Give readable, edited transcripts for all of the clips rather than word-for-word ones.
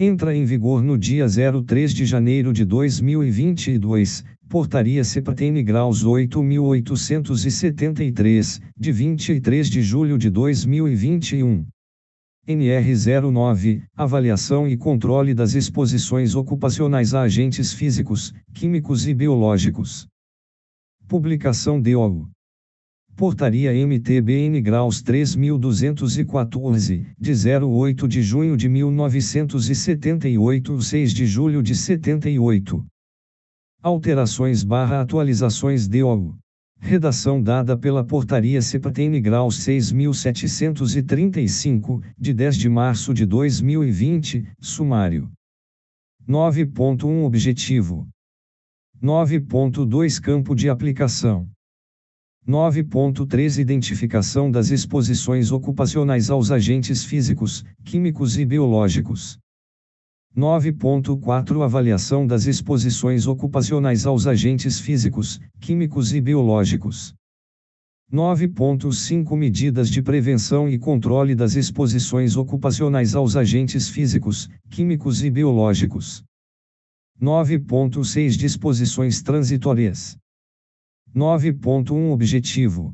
Entra em vigor no dia 03 de janeiro de 2022, Portaria CPTN Graus 8.873, de 23 de julho de 2021. NR 09, Avaliação e controle das exposições ocupacionais a agentes físicos, químicos e biológicos. Publicação DO. Portaria MTBN Graus 3.214, de 08 de junho de 1978, 6 de julho de 78. Alterações/atualizações DO. Redação dada pela Portaria CPTN Graus 6.735, de 10 de março de 2020, sumário. 9.1 Objetivo. 9.2 Campo de aplicação. 9.3 Identificação das exposições ocupacionais aos agentes físicos, químicos e biológicos. 9.4 Avaliação das exposições ocupacionais aos agentes físicos, químicos e biológicos. 9.5 Medidas de prevenção e controle das exposições ocupacionais aos agentes físicos, químicos e biológicos. 9.6 Disposições transitórias. 9.1 Objetivo.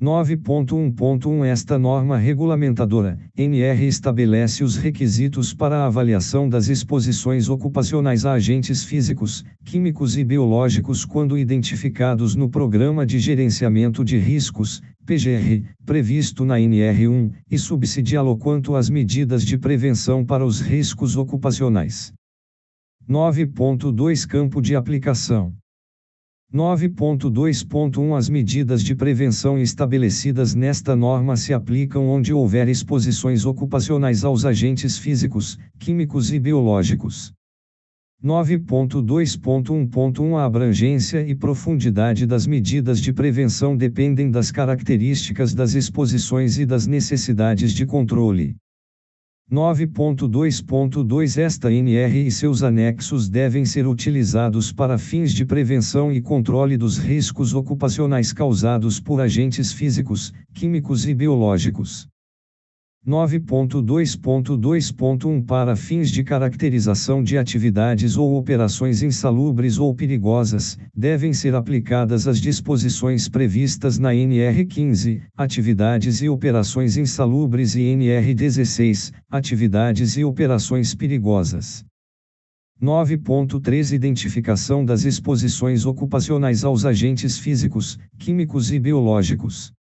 9.1.1 Esta norma regulamentadora, NR, estabelece os requisitos para a avaliação das exposições ocupacionais a agentes físicos, químicos e biológicos quando identificados no Programa de Gerenciamento de Riscos, PGR, previsto na NR1, e subsidiá-lo quanto às medidas de prevenção para os riscos ocupacionais. 9.2 Campo de aplicação. 9.2.1 As medidas de prevenção estabelecidas nesta norma se aplicam onde houver exposições ocupacionais aos agentes físicos, químicos e biológicos. 9.2.1.1 A abrangência e profundidade das medidas de prevenção dependem das características das exposições e das necessidades de controle. 9.2.2 Esta NR e seus anexos devem ser utilizados para fins de prevenção e controle dos riscos ocupacionais causados por agentes físicos, químicos e biológicos. 9.2.2.1 Para fins de caracterização de atividades ou operações insalubres ou perigosas, devem ser aplicadas as disposições previstas na NR 15, Atividades e operações insalubres, e NR 16, Atividades e operações perigosas. 9.3 Identificação das exposições ocupacionais aos agentes físicos, químicos e biológicos.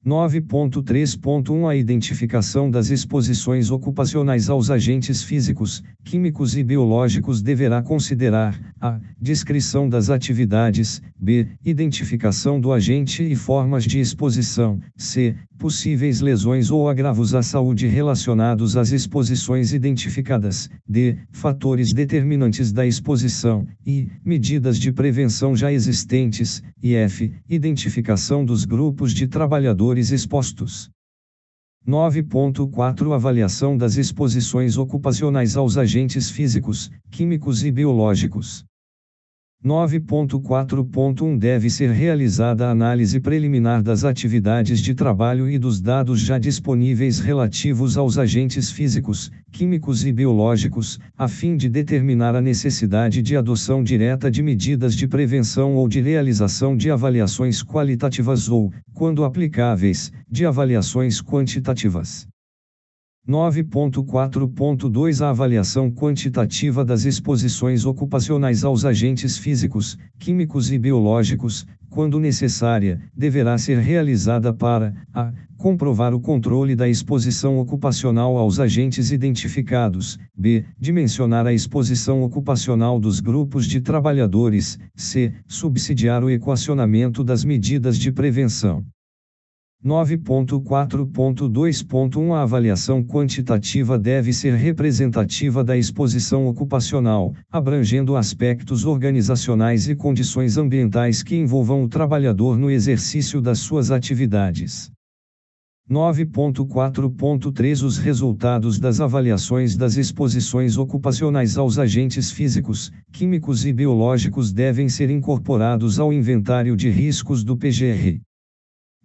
9.3.1 A identificação das exposições ocupacionais aos agentes físicos, químicos e biológicos deverá considerar: a. Descrição das atividades, b. Identificação do agente e formas de exposição, c. Possíveis lesões ou agravos à saúde relacionados às exposições identificadas, d. Fatores determinantes da exposição, e. Medidas de prevenção já existentes, e f. Identificação dos grupos de trabalhadores expostos. 9.4 Avaliação das exposições ocupacionais aos agentes físicos, químicos e biológicos. 9.4.1 Deve ser realizada a análise preliminar das atividades de trabalho e dos dados já disponíveis relativos aos agentes físicos, químicos e biológicos, a fim de determinar a necessidade de adoção direta de medidas de prevenção ou de realização de avaliações qualitativas ou, quando aplicáveis, de avaliações quantitativas. 9.4.2 A avaliação quantitativa das exposições ocupacionais aos agentes físicos, químicos e biológicos, quando necessária, deverá ser realizada para: a. Comprovar o controle da exposição ocupacional aos agentes identificados, b. Dimensionar a exposição ocupacional dos grupos de trabalhadores, c. Subsidiar o equacionamento das medidas de prevenção. 9.4.2.1 A avaliação quantitativa deve ser representativa da exposição ocupacional, abrangendo aspectos organizacionais e condições ambientais que envolvam o trabalhador no exercício das suas atividades. 9.4.3 Os resultados das avaliações das exposições ocupacionais aos agentes físicos, químicos e biológicos devem ser incorporados ao inventário de riscos do PGR.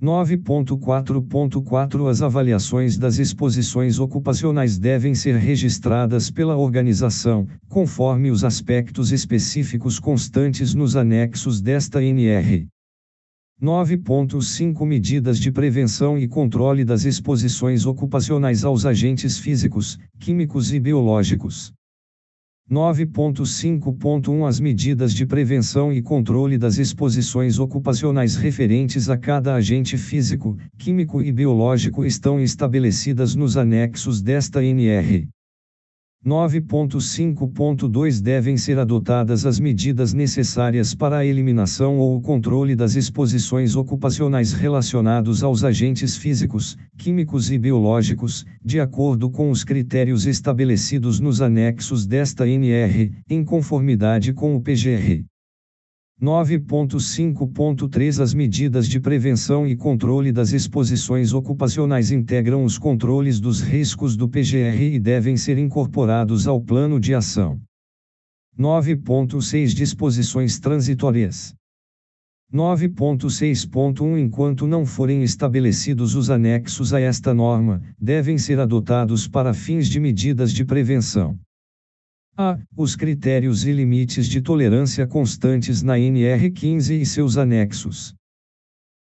9.4.4 As avaliações das exposições ocupacionais devem ser registradas pela organização, conforme os aspectos específicos constantes nos anexos desta NR. 9.5 Medidas de prevenção e controle das exposições ocupacionais aos agentes físicos, químicos e biológicos. 9.5.1 As medidas de prevenção e controle das exposições ocupacionais referentes a cada agente físico, químico e biológico estão estabelecidas nos anexos desta NR. 9.5.2 Devem ser adotadas as medidas necessárias para a eliminação ou o controle das exposições ocupacionais relacionados aos agentes físicos, químicos e biológicos, de acordo com os critérios estabelecidos nos anexos desta NR, em conformidade com o PGR. 9.5.3 As medidas de prevenção e controle das exposições ocupacionais integram os controles dos riscos do PGR e devem ser incorporados ao plano de ação. 9.6 Disposições transitórias. 9.6.1 Enquanto não forem estabelecidos os anexos a esta norma, devem ser adotados para fins de medidas de prevenção. A. Os critérios e limites de tolerância constantes na NR15 e seus anexos.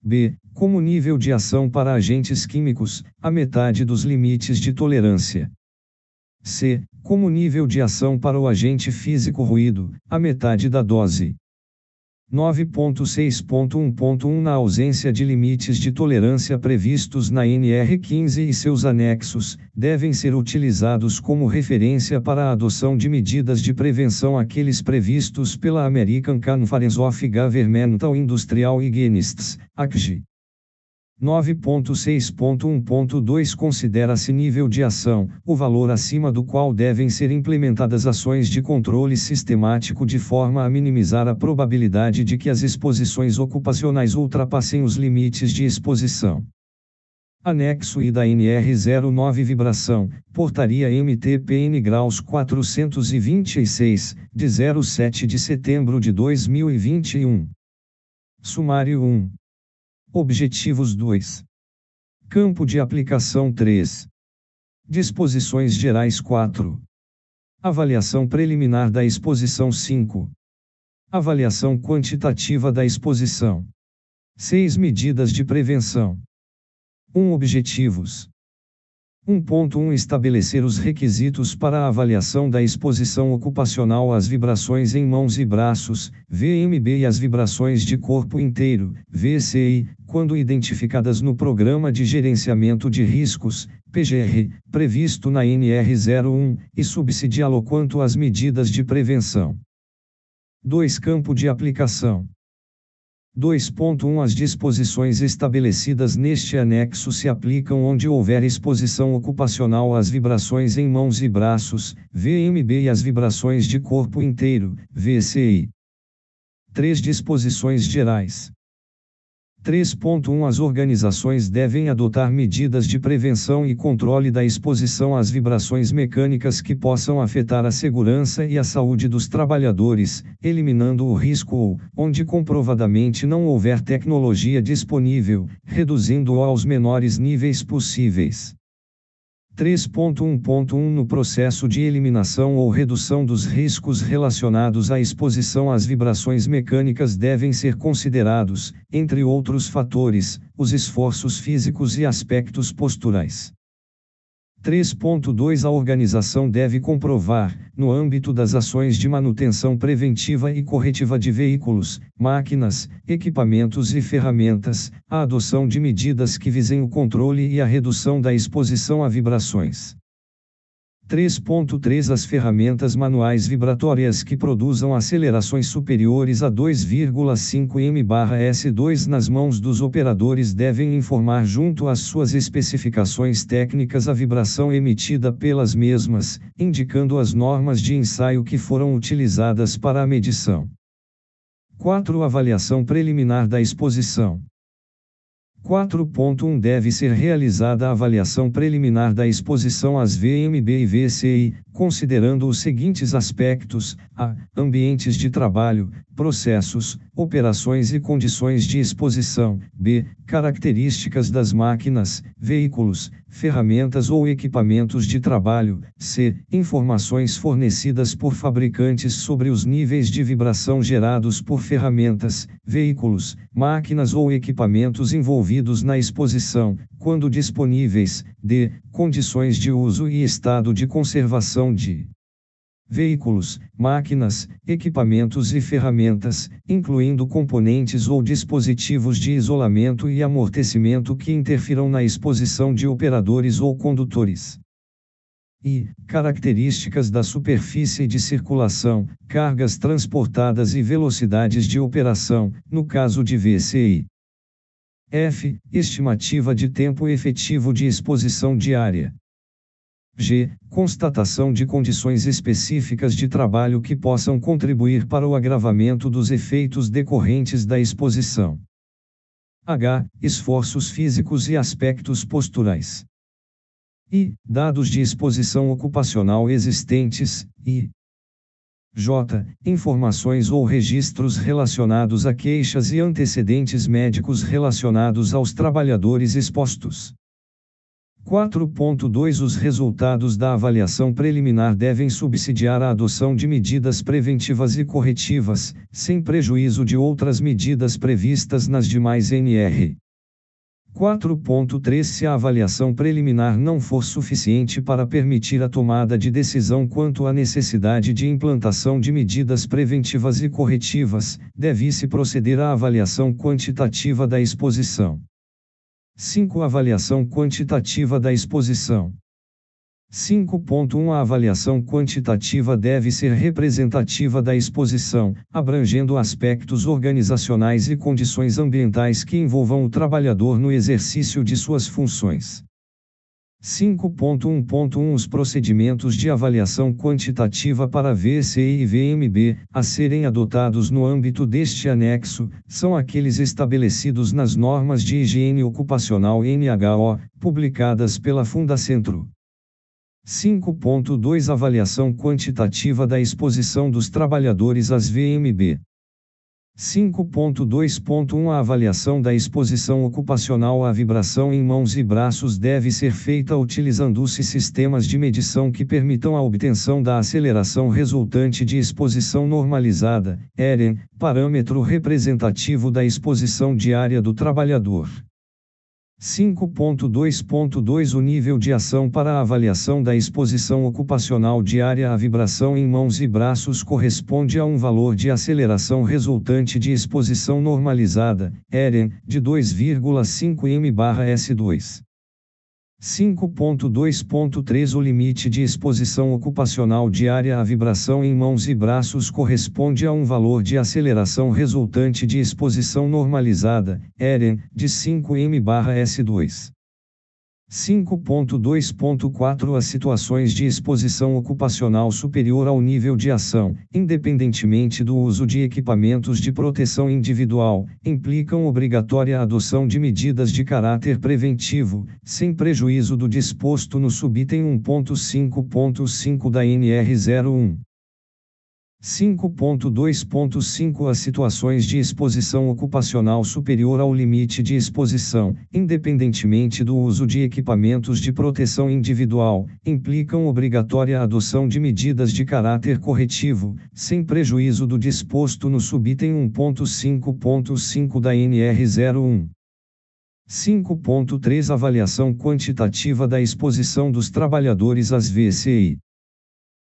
B. Como nível de ação para agentes químicos, a metade dos limites de tolerância. C. Como nível de ação para o agente físico ruído, a metade da dose. 9.6.1.1 Na ausência de limites de tolerância previstos na NR15 e seus anexos, devem ser utilizados como referência para a adoção de medidas de prevenção aqueles previstos pela American Conference of Governmental Industrial Hygienists, ACG. 9.6.1.2 Considera-se nível de ação, o valor acima do qual devem ser implementadas ações de controle sistemático de forma a minimizar a probabilidade de que as exposições ocupacionais ultrapassem os limites de exposição. Anexo I da NR09 Vibração, Portaria MT-PN Graus 426, de 07 de setembro de 2021. Sumário 1. Objetivos 2. Campo de aplicação 3. Disposições gerais 4. Avaliação preliminar da exposição 5. Avaliação quantitativa da exposição. 6 Medidas de prevenção. 1 Objetivos. 1.1 Estabelecer os requisitos para a avaliação da exposição ocupacional às vibrações em mãos e braços, VMB e às vibrações de corpo inteiro, VCI, quando identificadas no Programa de Gerenciamento de Riscos, PGR, previsto na NR01, e subsidiá-lo quanto às medidas de prevenção. 2 Campo de aplicação. 2.1 As disposições estabelecidas neste anexo se aplicam onde houver exposição ocupacional às vibrações em mãos e braços, VMB e às vibrações de corpo inteiro, VCI. 3 Disposições gerais. 3.1 As organizações devem adotar medidas de prevenção e controle da exposição às vibrações mecânicas que possam afetar a segurança e a saúde dos trabalhadores, eliminando o risco ou, onde comprovadamente não houver tecnologia disponível, reduzindo-o aos menores níveis possíveis. 3.1.1 No processo de eliminação ou redução dos riscos relacionados à exposição às vibrações mecânicas devem ser considerados, entre outros fatores, os esforços físicos e aspectos posturais. 3.2 A organização deve comprovar, no âmbito das ações de manutenção preventiva e corretiva de veículos, máquinas, equipamentos e ferramentas, a adoção de medidas que visem o controle e a redução da exposição a vibrações. 3.3 As ferramentas manuais vibratórias que produzam acelerações superiores a 2,5 m/s2 nas mãos dos operadores devem informar junto às suas especificações técnicas a vibração emitida pelas mesmas, indicando as normas de ensaio que foram utilizadas para a medição. 4 Avaliação preliminar da exposição. 4.1 Deve ser realizada a avaliação preliminar da exposição às VMB e VCI, considerando os seguintes aspectos: a. Ambientes de trabalho, processos, operações e condições de exposição; b. Características das máquinas, veículos, ferramentas ou equipamentos de trabalho; c. Informações fornecidas por fabricantes sobre os níveis de vibração gerados por ferramentas, veículos, máquinas ou equipamentos envolvidos na exposição, quando disponíveis; d. Condições de uso e estado de conservação de veículos, máquinas, equipamentos e ferramentas, incluindo componentes ou dispositivos de isolamento e amortecimento que interfiram na exposição de operadores ou condutores. E. Características da superfície de circulação, cargas transportadas e velocidades de operação, no caso de VCI. F. Estimativa de tempo efetivo de exposição diária. G. Constatação de condições específicas de trabalho que possam contribuir para o agravamento dos efeitos decorrentes da exposição. H. Esforços físicos e aspectos posturais. I. Dados de exposição ocupacional existentes. I. J. Informações ou registros relacionados a queixas e antecedentes médicos relacionados aos trabalhadores expostos. 4.2 Os resultados da avaliação preliminar devem subsidiar a adoção de medidas preventivas e corretivas, sem prejuízo de outras medidas previstas nas demais NR. 4.3 Se a avaliação preliminar não for suficiente para permitir a tomada de decisão quanto à necessidade de implantação de medidas preventivas e corretivas, deve-se proceder à avaliação quantitativa da exposição. 5. Avaliação quantitativa da exposição. 5.1 A avaliação quantitativa deve ser representativa da exposição, abrangendo aspectos organizacionais e condições ambientais que envolvam o trabalhador no exercício de suas funções. 5.1.1 Os procedimentos de avaliação quantitativa para VCI e VMB, a serem adotados no âmbito deste anexo, são aqueles estabelecidos nas normas de higiene ocupacional NHO, publicadas pela Fundacentro. 5.2 Avaliação quantitativa da exposição dos trabalhadores às VMB. 5.2.1 A avaliação da exposição ocupacional à vibração em mãos e braços deve ser feita utilizando-se sistemas de medição que permitam a obtenção da aceleração resultante de exposição normalizada, EREN, parâmetro representativo da exposição diária do trabalhador. 5.2.2 O nível de ação para a avaliação da exposição ocupacional diária à vibração em mãos e braços corresponde a um valor de aceleração resultante de exposição normalizada, EREN, de 2,5 m/s2. 5.2.3 O limite de exposição ocupacional diária à vibração em mãos e braços corresponde a um valor de aceleração resultante de exposição normalizada, EREN, de 5 m/s2. 5.2.4 As situações de exposição ocupacional superior ao nível de ação, independentemente do uso de equipamentos de proteção individual, implicam obrigatória adoção de medidas de caráter preventivo, sem prejuízo do disposto no subitem 1.5.5 da NR 01. 5.2.5 As situações de exposição ocupacional superior ao limite de exposição, independentemente do uso de equipamentos de proteção individual, implicam obrigatória adoção de medidas de caráter corretivo, sem prejuízo do disposto no subitem 1.5.5 da NR 01. 5.3 Avaliação quantitativa da exposição dos trabalhadores às VCI.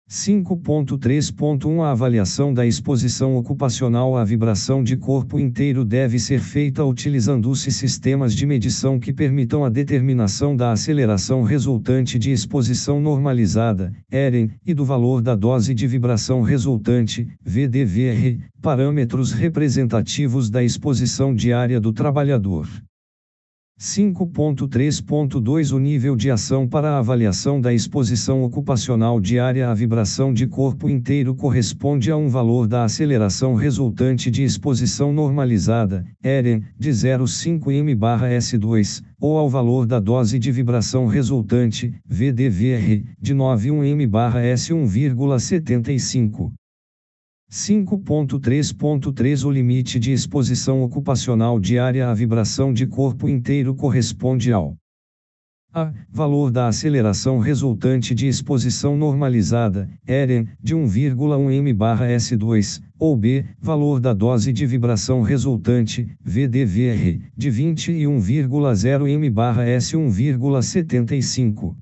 5.3.1 A avaliação da exposição ocupacional à vibração de corpo inteiro deve ser feita utilizando-se sistemas de medição que permitam a determinação da aceleração resultante de exposição normalizada, EREN, e do valor da dose de vibração resultante, VDVR, parâmetros representativos da exposição diária do trabalhador. 5.3.2 O nível de ação para a avaliação da exposição ocupacional diária à vibração de corpo inteiro corresponde a um valor da aceleração resultante de exposição normalizada, EREN, de 0,5 m/s2, ou ao valor da dose de vibração resultante, VDVR, de 91M/S 1,75. 5.3.3 O limite de exposição ocupacional diária à vibração de corpo inteiro corresponde ao a. Valor da aceleração resultante de exposição normalizada, EREM, de 1,1 m/s2, ou b. Valor da dose de vibração resultante, VDVR, de 21,0 m/s 1,75.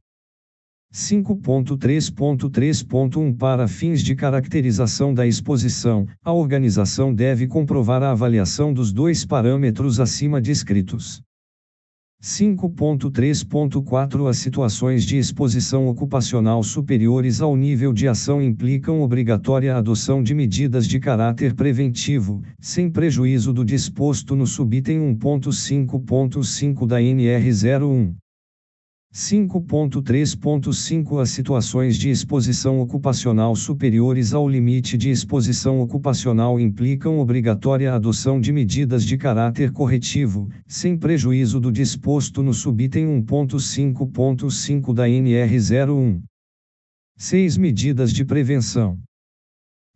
5.3.3.1 Para fins de caracterização da exposição, a organização deve comprovar a avaliação dos dois parâmetros acima descritos. 5.3.4 As situações de exposição ocupacional superiores ao nível de ação implicam obrigatória adoção de medidas de caráter preventivo, sem prejuízo do disposto no subitem 1.5.5 da NR 01. 5.3.5 As situações de exposição ocupacional superiores ao limite de exposição ocupacional implicam obrigatória adoção de medidas de caráter corretivo, sem prejuízo do disposto no subitem 1.5.5 da NR 01. 6 Medidas de prevenção.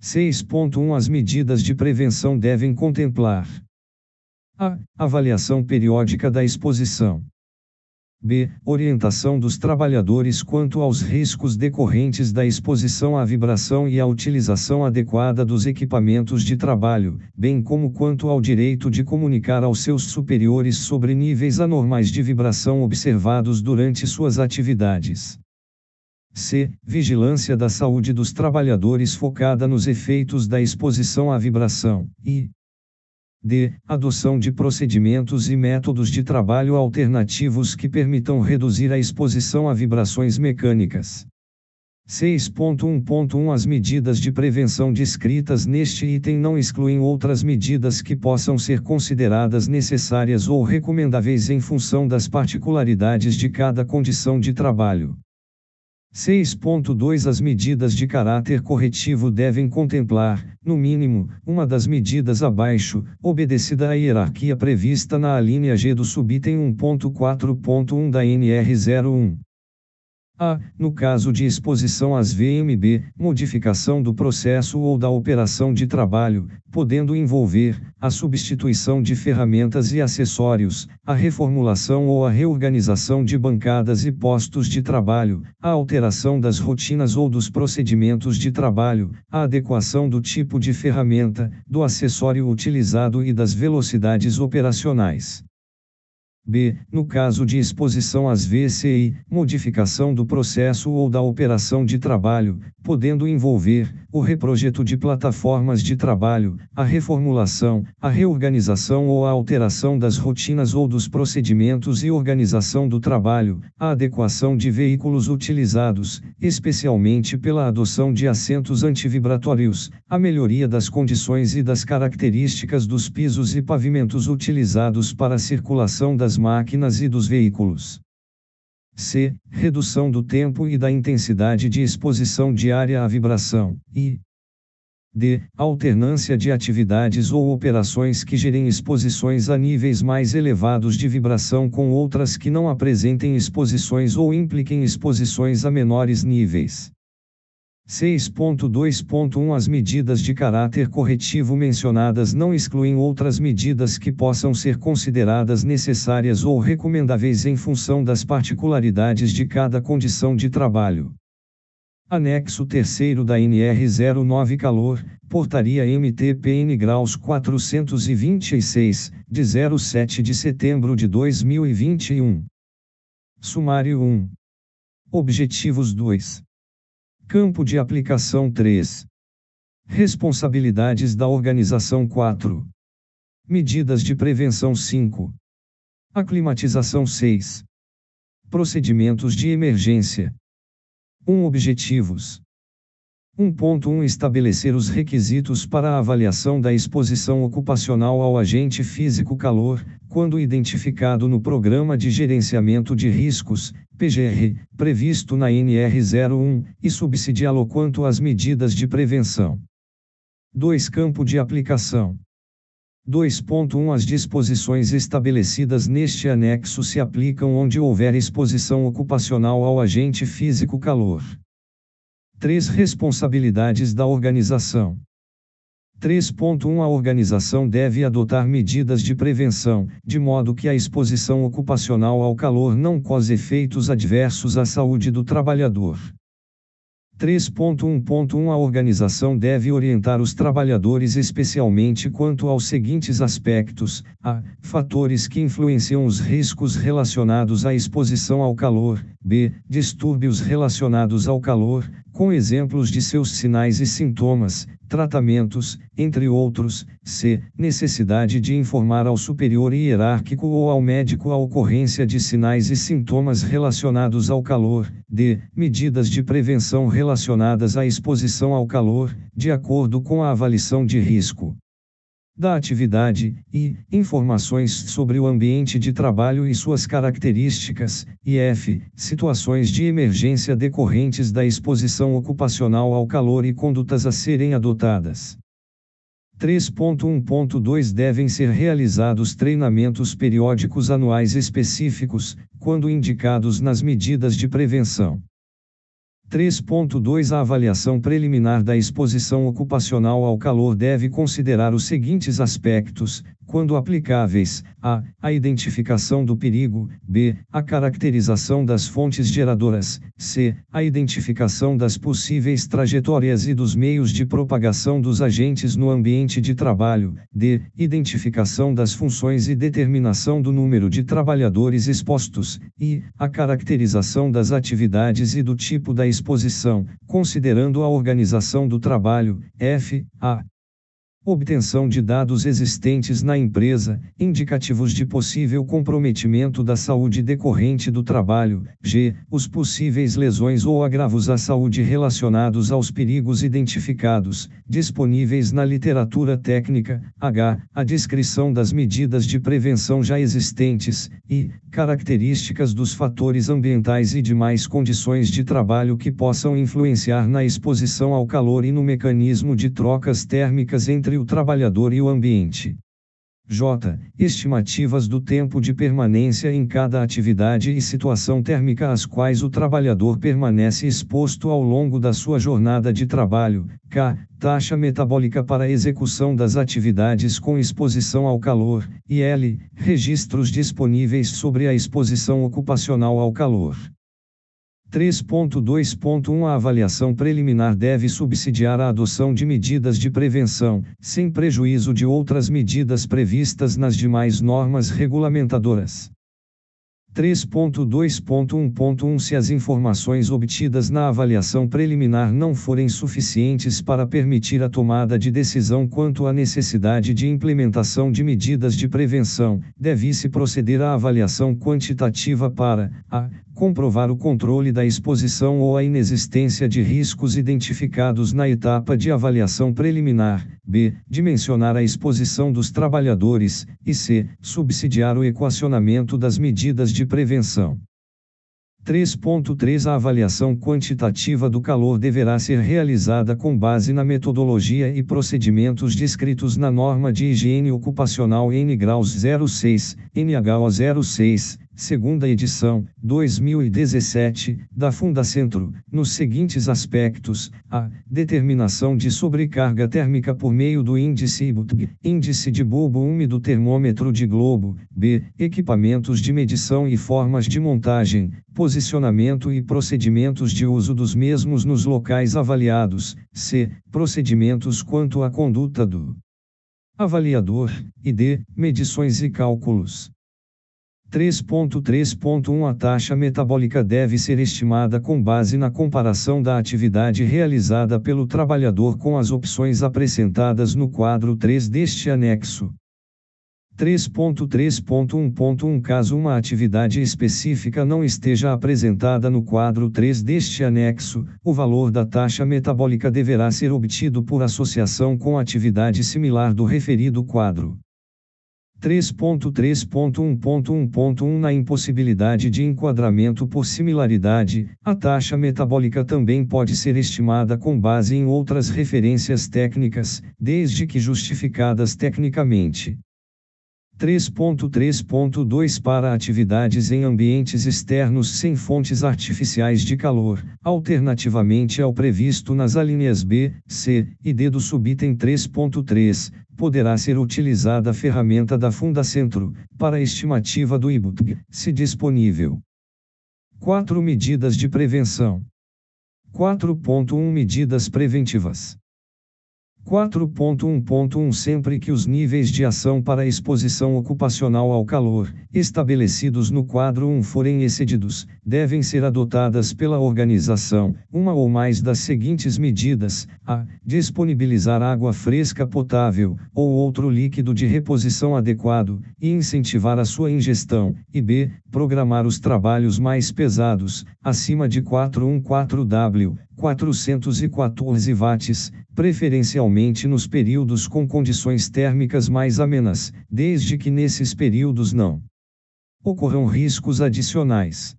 6.1 As medidas de prevenção devem contemplar a. Avaliação periódica da exposição. B. Orientação dos trabalhadores quanto aos riscos decorrentes da exposição à vibração e a utilização adequada dos equipamentos de trabalho, bem como quanto ao direito de comunicar aos seus superiores sobre níveis anormais de vibração observados durante suas atividades. C. Vigilância da saúde dos trabalhadores focada nos efeitos da exposição à vibração. E D. Adoção de procedimentos e métodos de trabalho alternativos que permitam reduzir a exposição a vibrações mecânicas. 6.1.1 As medidas de prevenção descritas neste item não excluem outras medidas que possam ser consideradas necessárias ou recomendáveis em função das particularidades de cada condição de trabalho. 6.2 As medidas de caráter corretivo devem contemplar, no mínimo, uma das medidas abaixo, obedecida à hierarquia prevista na alínea G do subitem 1.4.1 da NR 01. A. No caso de exposição às VMB, modificação do processo ou da operação de trabalho, podendo envolver a substituição de ferramentas e acessórios, a reformulação ou a reorganização de bancadas e postos de trabalho, a alteração das rotinas ou dos procedimentos de trabalho, a adequação do tipo de ferramenta, do acessório utilizado e das velocidades operacionais. B. No caso de exposição às VCI, modificação do processo ou da operação de trabalho, podendo envolver o reprojeto de plataformas de trabalho, a reformulação, a reorganização ou a alteração das rotinas ou dos procedimentos e organização do trabalho, a adequação de veículos utilizados, especialmente pela adoção de assentos antivibratórios, a melhoria das condições e das características dos pisos e pavimentos utilizados para a circulação das máquinas e dos veículos. C. Redução do tempo e da intensidade de exposição diária à vibração. E D. Alternância de atividades ou operações que gerem exposições a níveis mais elevados de vibração com outras que não apresentem exposições ou impliquem exposições a menores níveis. 6.2.1 As medidas de caráter corretivo mencionadas não excluem outras medidas que possam ser consideradas necessárias ou recomendáveis em função das particularidades de cada condição de trabalho. Anexo 3º da NR 09 Calor, Portaria MT-PN graus 426, de 07 de setembro de 2021. Sumário 1. Objetivos 2. Campo de aplicação 3. Responsabilidades da organização 4. Medidas de prevenção 5. Aclimatização 6. Procedimentos de emergência. 1. Objetivos. 1.1 Estabelecer os requisitos para a avaliação da exposição ocupacional ao agente físico calor, quando identificado no Programa de Gerenciamento de Riscos, PGR, previsto na NR 01, e subsidiá-lo quanto às medidas de prevenção. 2. Campo de aplicação. 2.1 As disposições estabelecidas neste anexo se aplicam onde houver exposição ocupacional ao agente físico calor. 3. Responsabilidades da organização. 3.1 A organização deve adotar medidas de prevenção, de modo que a exposição ocupacional ao calor não cause efeitos adversos à saúde do trabalhador. 3.1.1 A organização deve orientar os trabalhadores especialmente quanto aos seguintes aspectos: a. Fatores que influenciam os riscos relacionados à exposição ao calor. B. Distúrbios relacionados ao calor, com exemplos de seus sinais e sintomas, tratamentos, entre outros. C. Necessidade de informar ao superior hierárquico ou ao médico a ocorrência de sinais e sintomas relacionados ao calor. D. Medidas de prevenção relacionadas à exposição ao calor, de acordo com a avaliação de risco da atividade, e informações sobre o ambiente de trabalho e suas características, e F. Situações de emergência decorrentes da exposição ocupacional ao calor e condutas a serem adotadas. 3.1.2 Devem ser realizados treinamentos periódicos anuais específicos, quando indicados nas medidas de prevenção. 3.2 A avaliação preliminar da exposição ocupacional ao calor deve considerar os seguintes aspectos, quando aplicáveis: a. A identificação do perigo. B. A caracterização das fontes geradoras. C. A identificação das possíveis trajetórias e dos meios de propagação dos agentes no ambiente de trabalho. D. Identificação das funções e determinação do número de trabalhadores expostos. E. A caracterização das atividades e do tipo da exposição, considerando a organização do trabalho. F. A obtenção de dados existentes na empresa, indicativos de possível comprometimento da saúde decorrente do trabalho. G. Os possíveis lesões ou agravos à saúde relacionados aos perigos identificados, disponíveis na literatura técnica. H. A descrição das medidas de prevenção já existentes. I. Características dos fatores ambientais e demais condições de trabalho que possam influenciar na exposição ao calor e no mecanismo de trocas térmicas entre o trabalhador e o ambiente. J. Estimativas do tempo de permanência em cada atividade e situação térmica às quais o trabalhador permanece exposto ao longo da sua jornada de trabalho. K. Taxa metabólica para a execução das atividades com exposição ao calor. E L. Registros disponíveis sobre a exposição ocupacional ao calor. 3.2.1 A avaliação preliminar deve subsidiar a adoção de medidas de prevenção, sem prejuízo de outras medidas previstas nas demais normas regulamentadoras. 3.2.1.1 Se as informações obtidas na avaliação preliminar não forem suficientes para permitir a tomada de decisão quanto à necessidade de implementação de medidas de prevenção, deve-se proceder à avaliação quantitativa para: a. Comprovar o controle da exposição ou a inexistência de riscos identificados na etapa de avaliação preliminar. B. Dimensionar a exposição dos trabalhadores. E C. Subsidiar o equacionamento das medidas de prevenção. 3.3 A avaliação quantitativa do calor deverá ser realizada com base na metodologia e procedimentos descritos na norma de higiene ocupacional N-Graus 06, NHO 06, segunda edição, 2017, da Fundacentro, nos seguintes aspectos: a. Determinação de sobrecarga térmica por meio do índice IBUT, índice de bulbo úmido termômetro de globo. B. Equipamentos de medição e formas de montagem, posicionamento e procedimentos de uso dos mesmos nos locais avaliados. C. Procedimentos quanto à conduta do avaliador. E D. Medições e cálculos. 3.3.1 A taxa metabólica deve ser estimada com base na comparação da atividade realizada pelo trabalhador com as opções apresentadas no quadro 3 deste anexo. 3.3.1.1 Caso uma atividade específica não esteja apresentada no quadro 3 deste anexo, o valor da taxa metabólica deverá ser obtido por associação com atividade similar do referido quadro. 3.3.1.1.1 Na impossibilidade de enquadramento por similaridade, a taxa metabólica também pode ser estimada com base em outras referências técnicas, desde que justificadas tecnicamente. 3.3.2 Para atividades em ambientes externos sem fontes artificiais de calor, alternativamente ao previsto nas alíneas B, C e D do subitem 3.3, poderá ser utilizada a ferramenta da Fundacentro, para a estimativa do IBUT, se disponível. 4 Medidas de prevenção. 4.1 Medidas preventivas. 4.1.1 Sempre que os níveis de ação para a exposição ocupacional ao calor, estabelecidos no quadro 1 forem excedidos, devem ser adotadas pela organização, uma ou mais das seguintes medidas: a. Disponibilizar água fresca potável, ou outro líquido de reposição adequado, e incentivar a sua ingestão, e b. Programar os trabalhos mais pesados, acima de 414 W, 414 watts, preferencialmente nos períodos com condições térmicas mais amenas, desde que nesses períodos não ocorram riscos adicionais.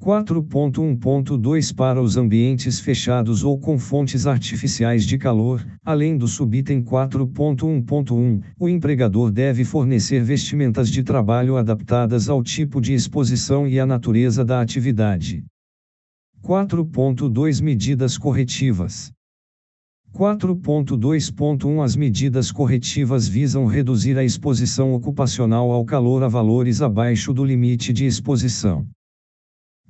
4.1.2 Para os ambientes fechados ou com fontes artificiais de calor, além do subitem 4.1.1, o empregador deve fornecer vestimentas de trabalho adaptadas ao tipo de exposição e à natureza da atividade. 4.2 Medidas corretivas. 4.2.1 As medidas corretivas visam reduzir a exposição ocupacional ao calor a valores abaixo do limite de exposição.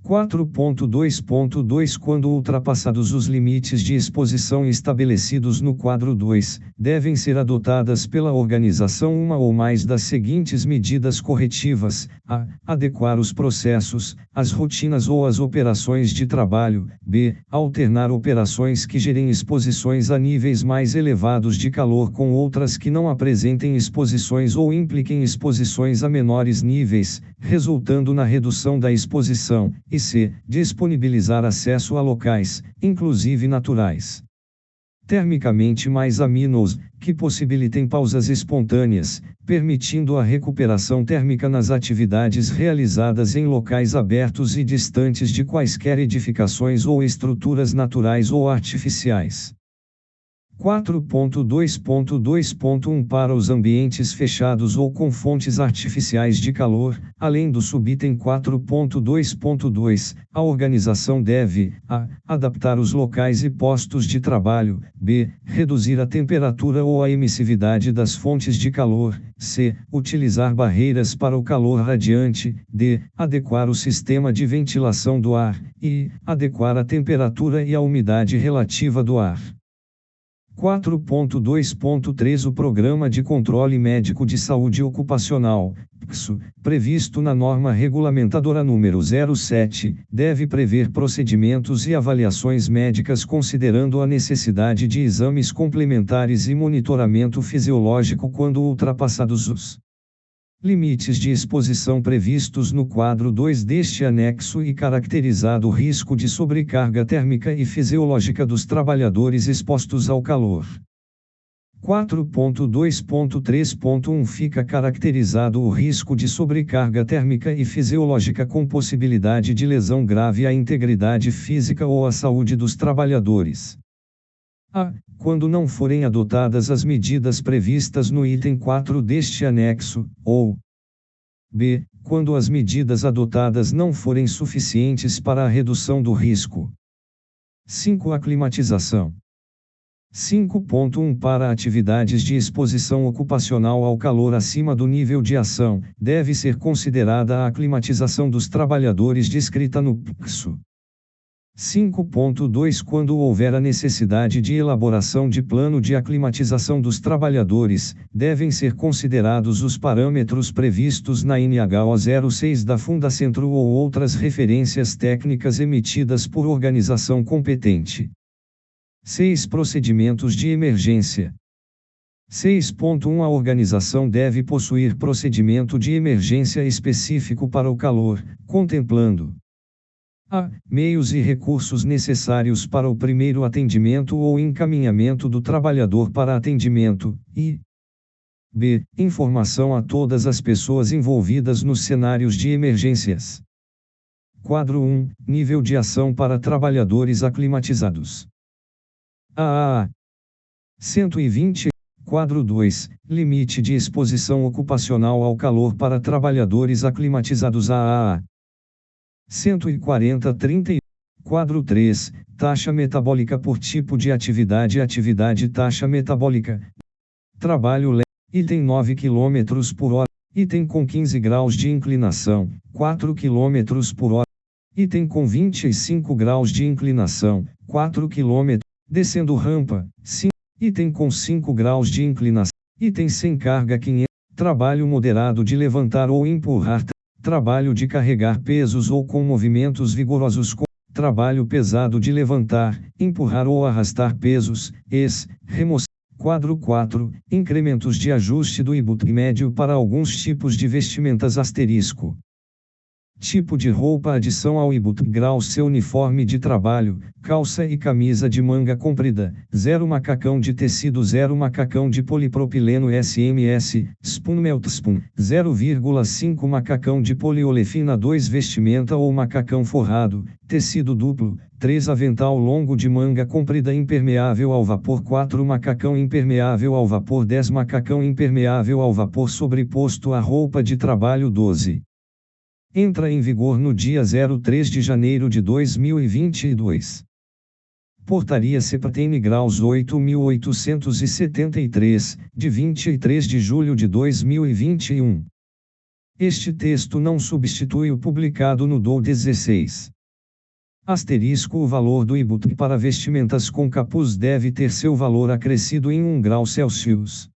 4.2.2 Quando ultrapassados os limites de exposição estabelecidos no quadro 2, devem ser adotadas pela organização uma ou mais das seguintes medidas corretivas: a. Adequar os processos, as rotinas ou as operações de trabalho, b. Alternar operações que gerem exposições a níveis mais elevados de calor com outras que não apresentem exposições ou impliquem exposições a menores níveis, resultando na redução da exposição, e c. Disponibilizar acesso a locais, inclusive naturais, termicamente mais amenos, que possibilitem pausas espontâneas, permitindo a recuperação térmica nas atividades realizadas em locais abertos e distantes de quaisquer edificações ou estruturas naturais ou artificiais. 4.2.2.1 Para os ambientes fechados ou com fontes artificiais de calor, além do subitem 4.2.2, a organização deve: a. Adaptar os locais e postos de trabalho, b. Reduzir a temperatura ou a emissividade das fontes de calor, c. Utilizar barreiras para o calor radiante, d. Adequar o sistema de ventilação do ar, e adequar a temperatura e a umidade relativa do ar. 4.2.3 O Programa de Controle Médico de Saúde Ocupacional, PCSO, previsto na norma regulamentadora número 07, deve prever procedimentos e avaliações médicas considerando a necessidade de exames complementares e monitoramento fisiológico quando ultrapassados os limites de exposição previstos no quadro 2 deste anexo e caracterizado o risco de sobrecarga térmica e fisiológica dos trabalhadores expostos ao calor. 4.2.3.1 Fica caracterizado o risco de sobrecarga térmica e fisiológica com possibilidade de lesão grave à integridade física ou à saúde dos trabalhadores. A. Quando não forem adotadas as medidas previstas no item 4 deste anexo, ou b. Quando as medidas adotadas não forem suficientes para a redução do risco. 5. Aclimatização. 5.1 Para atividades de exposição ocupacional ao calor acima do nível de ação, deve ser considerada a aclimatização dos trabalhadores descrita no PCSO. 5.2 Quando houver a necessidade de elaboração de plano de aclimatização dos trabalhadores, devem ser considerados os parâmetros previstos na NHO 06 da Fundacentro ou outras referências técnicas emitidas por organização competente. 6. Procedimentos de emergência. 6.1 A organização deve possuir procedimento de emergência específico para o calor, contemplando a. Meios e recursos necessários para o primeiro atendimento ou encaminhamento do trabalhador para atendimento, e B. Informação a todas as pessoas envolvidas nos cenários de emergências. Quadro 1. Nível de ação para trabalhadores aclimatizados. AAA. 120. Quadro 2. Limite de exposição ocupacional ao calor para trabalhadores aclimatizados AAA. 140-30. Quadro 3. Taxa metabólica por tipo de atividade. Atividade taxa metabólica. Trabalho leve. Item 9 km por hora. Item com 15 graus de inclinação, 4 km por hora. Item com 25 graus de inclinação, 4 km. Descendo rampa, 5. Item com 5 graus de inclinação. Item sem carga 500. Trabalho moderado de levantar ou empurrar. Trabalho de carregar pesos ou com movimentos vigorosos. Trabalho pesado de levantar, empurrar ou arrastar pesos. Remoção. Quadro 4. Incrementos de ajuste do IBUT médio para alguns tipos de vestimentas. Asterisco. Tipo de roupa. Adição ao IBUT grau. Seu uniforme de trabalho, calça e camisa de manga comprida, 0 macacão de tecido, 0 macacão de polipropileno SMS, spoon melt spoon, 0,5 macacão de poliolefina, 2 vestimenta ou macacão forrado, tecido duplo, 3 avental longo de manga comprida impermeável ao vapor, 4 macacão impermeável ao vapor, 10 macacão impermeável ao vapor sobreposto à roupa de trabalho. 12. Entra em vigor no dia 03 de janeiro de 2022. Portaria CEPATN graus 8.873, de 23 de julho de 2021. Este texto não substitui o publicado no DOU 16. Asterisco. O valor do IBUT para vestimentas com capuz deve ter seu valor acrescido em 1 grau Celsius.